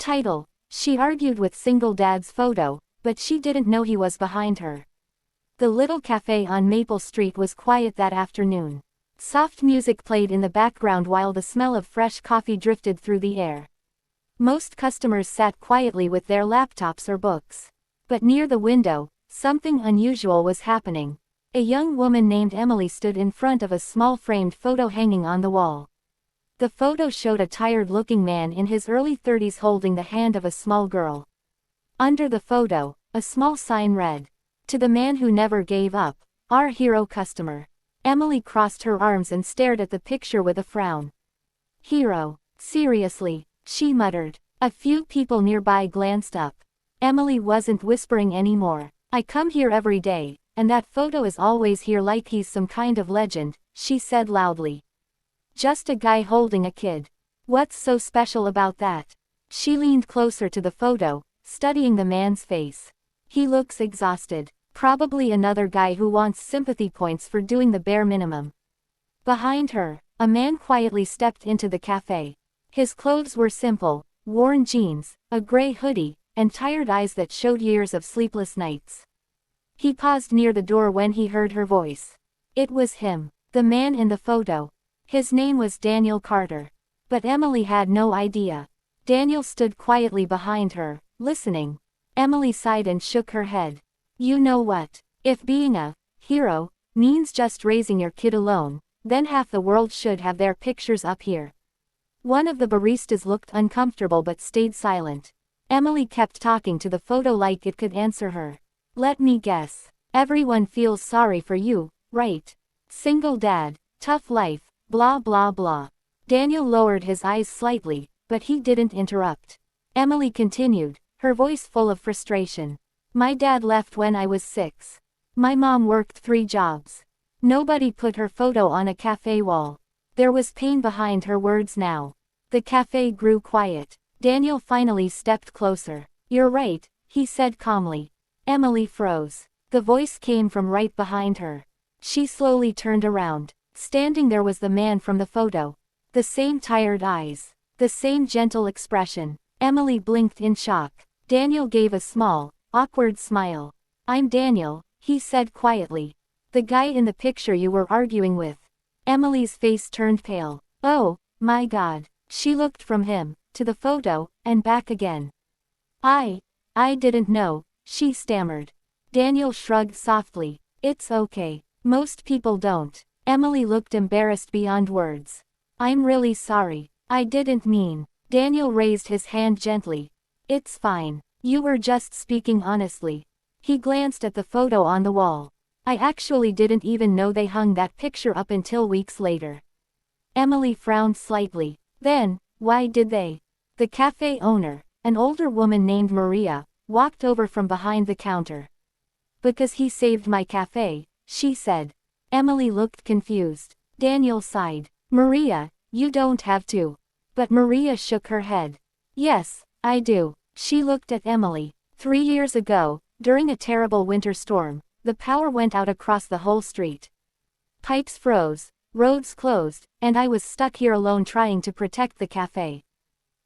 title. She argued with Single Dad's photo, but she didn't know he was behind her. The little cafe on Maple Street was quiet that afternoon. Soft music played in the background while the smell of fresh coffee drifted through the air. Most customers sat quietly with their laptops or books. But near the window, something unusual was happening. A young woman named Emily stood in front of a small framed photo hanging on the wall. The photo showed a tired-looking man in his early 30s holding the hand of a small girl. Under the photo, a small sign read, "To the man who never gave up, our hero customer." Emily crossed her arms and stared at the picture with a frown. "Hero? Seriously?" she muttered. A few people nearby glanced up. Emily wasn't whispering anymore. "I come here every day, and that photo is always here like he's some kind of legend," she said loudly. "Just a guy holding a kid. What's so special about that?" She leaned closer to the photo, studying the man's face. "He looks exhausted. Probably another guy who wants sympathy points for doing the bare minimum." Behind her, a man quietly stepped into the cafe. His clothes were simple, worn jeans, a gray hoodie, and tired eyes that showed years of sleepless nights. He paused near the door when he heard her voice. It was him, the man in the photo. His name was Daniel Carter. But Emily had no idea. Daniel stood quietly behind her, listening. Emily sighed and shook her head. "You know what? If being a hero means just raising your kid alone, then half the world should have their pictures up here." One of the baristas looked uncomfortable but stayed silent. Emily kept talking to the photo like it could answer her. "Let me guess. Everyone feels sorry for you, right? Single dad, tough life, blah blah blah." Daniel lowered his eyes slightly, but he didn't interrupt. Emily continued, her voice full of frustration. "My dad left when I was 6. My mom worked 3 jobs. Nobody put her photo on a cafe wall." There was pain behind her words now. The cafe grew quiet. Daniel finally stepped closer. "You're right," he said calmly. Emily froze. The voice came from right behind her. She slowly turned around. Standing there was the man from the photo. The same tired eyes. The same gentle expression. Emily blinked in shock. Daniel gave a small, awkward smile. "I'm Daniel," he said quietly. "The guy in the picture you were arguing with." Emily's face turned pale. "Oh, my God." She looked from him, to the photo, and back again. I didn't know," she stammered. Daniel shrugged softly. "It's okay. Most people don't." Emily looked embarrassed beyond words. "I'm really sorry. I didn't mean." Daniel raised his hand gently. "It's fine. You were just speaking honestly." He glanced at the photo on the wall. "I actually didn't even know they hung that picture up until weeks later." Emily frowned slightly. "Then, why did they?" The cafe owner, an older woman named Maria, walked over from behind the counter. "Because he saved my cafe," she said. Emily looked confused. Daniel sighed. "Maria, you don't have to." But Maria shook her head. "Yes, I do." She looked at Emily. 3 years ago, during a terrible winter storm, the power went out across the whole street. Pipes froze, roads closed, and I was stuck here alone trying to protect the cafe.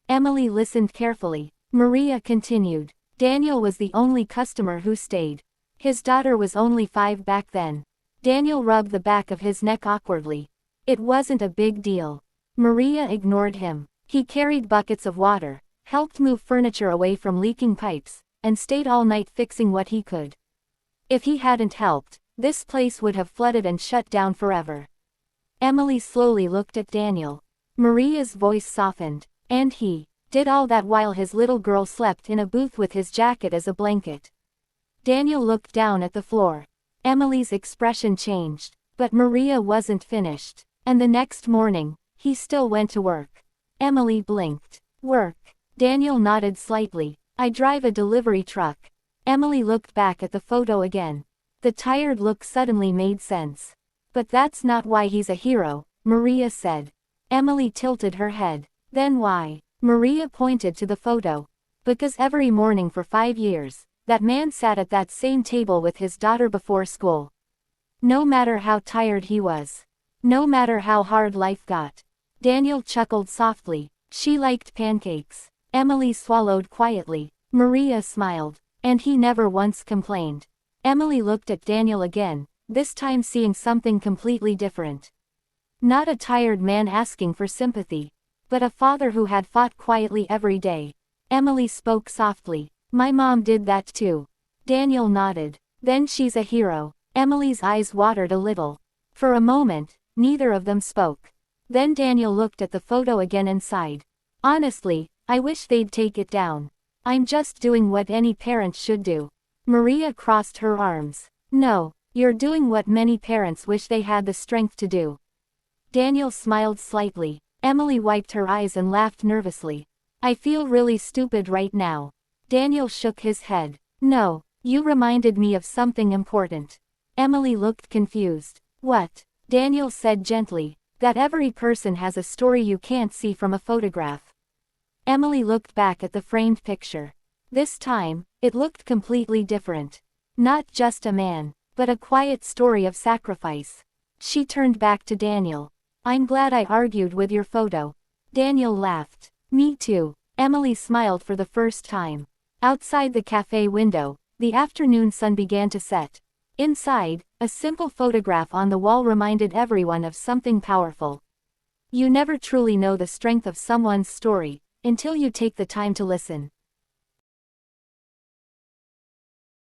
Emily listened carefully. Maria continued. "Daniel was the only customer who stayed. His daughter was only 5 back then." Daniel rubbed the back of his neck awkwardly. "It wasn't a big deal." Maria ignored him. "He carried buckets of water, helped move furniture away from leaking pipes, and stayed all night fixing what he could. If he hadn't helped, this place would have flooded and shut down forever." Emily slowly looked at Daniel. Maria's voice softened. "And he did all that while his little girl slept in a booth with his jacket as a blanket." Daniel looked down at the floor. Emily's expression changed. But Maria wasn't finished. "And the next morning, he still went to work." Emily blinked. "Work?" Daniel nodded slightly. "I drive a delivery truck." Emily looked back at the photo again. The tired look suddenly made sense. "But that's not why he's a hero," Maria said. Emily tilted her head. "Then why?" Maria pointed to the photo. "Because every morning for 5 years, that man sat at that same table with his daughter before school. No matter how tired he was. No matter how hard life got." Daniel chuckled softly. "She liked pancakes." Emily swallowed quietly. Maria smiled. And he never once complained. Emily looked at Daniel again, this time seeing something completely different. Not a tired man asking for sympathy, but a father who had fought quietly every day. Emily spoke softly. My mom did that too. Daniel nodded. Then she's a hero. Emily's eyes watered a little. For a moment, neither of them spoke. Then Daniel looked at the photo again and sighed. Honestly, I wish they'd take it down. I'm just doing what any parent should do. Maria crossed her arms. No, you're doing what many parents wish they had the strength to do. Daniel smiled slightly. Emily wiped her eyes and laughed nervously. I feel really stupid right now. Daniel shook his head. No, you reminded me of something important. Emily looked confused. What? Daniel said gently, that every person has a story you can't see from a photograph. Emily looked back at the framed picture. This time, it looked completely different. Not just a man, but a quiet story of sacrifice. She turned back to Daniel. I'm glad I argued with your photo. Daniel laughed. Me too. Emily smiled for the first time. Outside the cafe window, the afternoon sun began to set. Inside, a simple photograph on the wall reminded everyone of something powerful. You never truly know the strength of someone's story, until you take the time to listen.